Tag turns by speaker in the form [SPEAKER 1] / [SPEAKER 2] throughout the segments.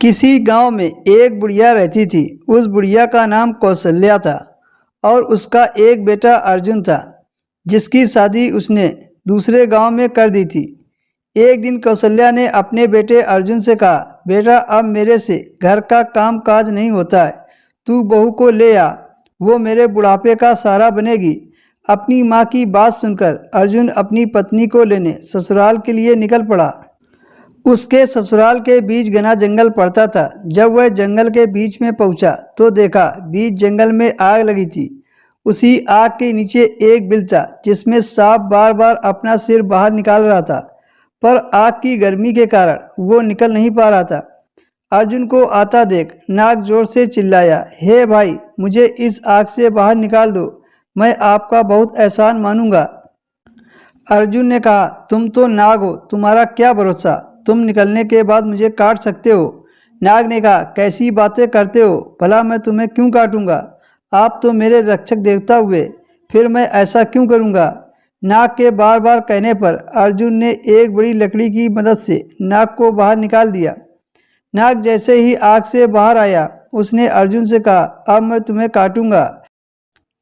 [SPEAKER 1] किसी गांव में एक बुढ़िया रहती थी। उस बुढ़िया का नाम कौशल्या था और उसका एक बेटा अर्जुन था, जिसकी शादी उसने दूसरे गांव में कर दी थी। एक दिन कौशल्या ने अपने बेटे अर्जुन से कहा, बेटा अब मेरे से घर का काम काज नहीं होता है, तू बहू को ले आ, वो मेरे बुढ़ापे का सहारा बनेगी। अपनी माँ की बात सुनकर अर्जुन अपनी पत्नी को लेने ससुराल के लिए निकल पड़ा। उसके ससुराल के बीच घना जंगल पड़ता था। जब वह जंगल के बीच में पहुंचा तो देखा बीच जंगल में आग लगी थी। उसी आग के नीचे एक बिल था, जिसमें सांप बार बार अपना सिर बाहर निकाल रहा था, पर आग की गर्मी के कारण वो निकल नहीं पा रहा था। अर्जुन को आता देख नाग जोर से चिल्लाया, हे भाई, मुझे इस आग से बाहर निकाल दो, मैं आपका बहुत एहसान मानूंगा। अर्जुन ने कहा, तुम तो नाग हो, तुम्हारा क्या भरोसा, तुम निकलने के बाद मुझे काट सकते हो। नाग ने कहा, कैसी बातें करते हो, भला मैं तुम्हें क्यों काटूंगा, आप तो मेरे रक्षक देवता हुए, फिर मैं ऐसा क्यों करूंगा। नाग के बार बार कहने पर अर्जुन ने एक बड़ी लकड़ी की मदद से नाग को बाहर निकाल दिया। नाग जैसे ही आग से बाहर आया, उसने अर्जुन से कहा, अब मैं तुम्हें काटूंगा।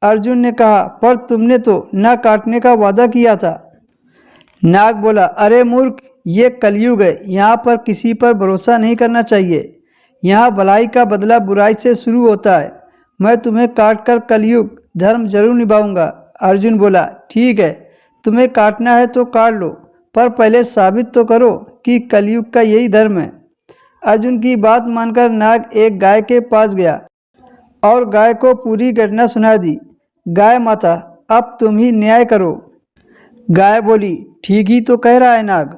[SPEAKER 1] अर्जुन ने कहा, पर तुमने तो न काटने का वादा किया था। नाग बोला, अरे मूर्ख, ये कलयुग है, यहाँ पर किसी पर भरोसा नहीं करना चाहिए। यहाँ भलाई का बदला बुराई से शुरू होता है। मैं तुम्हें काटकर कलयुग धर्म जरूर निभाऊंगा। अर्जुन बोला, ठीक है, तुम्हें काटना है तो काट लो, पर पहले साबित तो करो कि कलयुग का यही धर्म है। अर्जुन की बात मानकर नाग एक गाय के पास गया और गाय को पूरी घटना सुना दी। गाय माता, अब तुम ही न्याय करो। गाय बोली, ठीक ही तो कह रहा है नाग,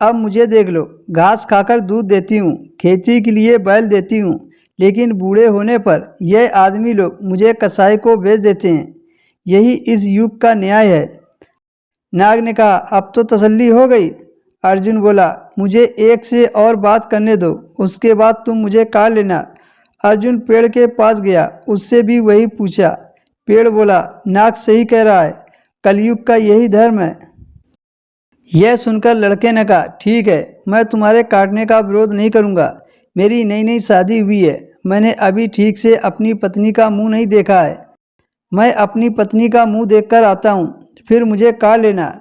[SPEAKER 1] अब मुझे देख लो, घास खाकर दूध देती हूँ, खेती के लिए बैल देती हूँ, लेकिन बूढ़े होने पर यह आदमी लोग मुझे कसाई को बेच देते हैं। यही इस युग का न्याय है। नाग ने कहा, अब तो तसल्ली हो गई। अर्जुन बोला, मुझे एक से और बात करने दो, उसके बाद तुम मुझे काट लेना। अर्जुन पेड़ के पास गया, उससे भी वही पूछा। पेड़ बोला, नाग सही कह रहा है, कलयुग का यही धर्म है। यह सुनकर लड़के ने कहा, ठीक है, मैं तुम्हारे काटने का विरोध नहीं करूँगा। मेरी नई नई शादी हुई है, मैंने अभी ठीक से अपनी पत्नी का मुंह नहीं देखा है। मैं अपनी पत्नी का मुंह देखकर आता हूँ, फिर मुझे काट लेना।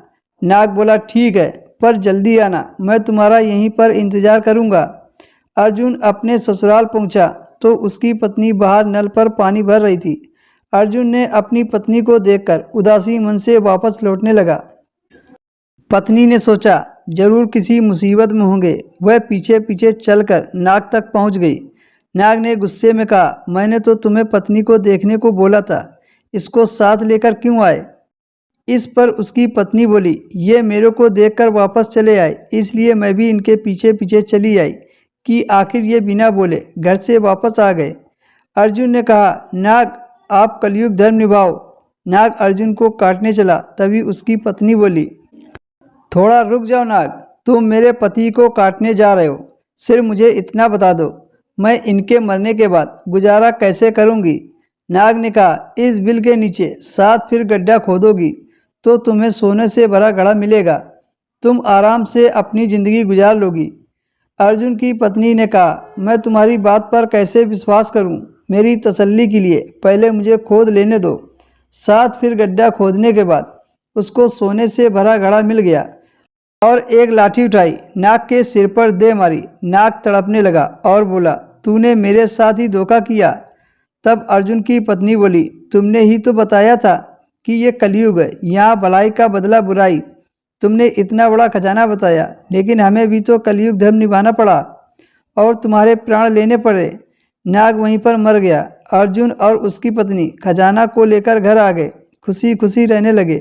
[SPEAKER 1] नाग बोला, ठीक है, पर जल्दी आना, मैं तुम्हारा यहीं पर इंतजार करूँगा। अर्जुन अपने ससुराल पहुँचा तो उसकी पत्नी बाहर नल पर पानी भर रही थी। अर्जुन ने अपनी पत्नी को देखकर उदासी मन से वापस लौटने लगा। पत्नी ने सोचा, जरूर किसी मुसीबत में होंगे। वह पीछे पीछे चलकर नाग तक पहुंच गई। नाग ने गुस्से में कहा, मैंने तो तुम्हें पत्नी को देखने को बोला था, इसको साथ लेकर क्यों आए। इस पर उसकी पत्नी बोली, ये मेरे को देखकर वापस चले आए, इसलिए मैं भी इनके पीछे पीछे चली आई कि आखिर ये बिना बोले घर से वापस आ गए। अर्जुन ने कहा, नाग, आप कलयुग धर्म निभाओ। नाग अर्जुन को काटने चला, तभी उसकी पत्नी बोली, थोड़ा रुक जाओ नाग, तुम मेरे पति को काटने जा रहे हो, सिर्फ मुझे इतना बता दो, मैं इनके मरने के बाद गुजारा कैसे करूंगी। नाग ने कहा, इस बिल के नीचे 7 फीट गड्ढा खोदोगी तो तुम्हें सोने से भरा घड़ा मिलेगा, तुम आराम से अपनी ज़िंदगी गुजार लोगी। अर्जुन की पत्नी ने कहा, मैं तुम्हारी बात पर कैसे विश्वास करूं, मेरी तसल्ली के लिए पहले मुझे खोद लेने दो। 7 फीट गड्ढा खोदने के बाद उसको सोने से भरा घड़ा मिल गया और एक लाठी उठाई, नाग के सिर पर दे मारी। नाग तड़पने लगा और बोला, तूने मेरे साथ ही धोखा किया। तब अर्जुन की पत्नी बोली, तुमने ही तो बताया था कि ये कलयुग है, यहाँ भलाई का बदला बुराई। तुमने इतना बड़ा खजाना बताया, लेकिन हमें भी तो कलयुग धर्म निभाना पड़ा और तुम्हारे प्राण लेने पड़े। नाग वहीं पर मर गया। अर्जुन और उसकी पत्नी खजाना को लेकर घर आ गए, खुशी खुशी रहने लगे।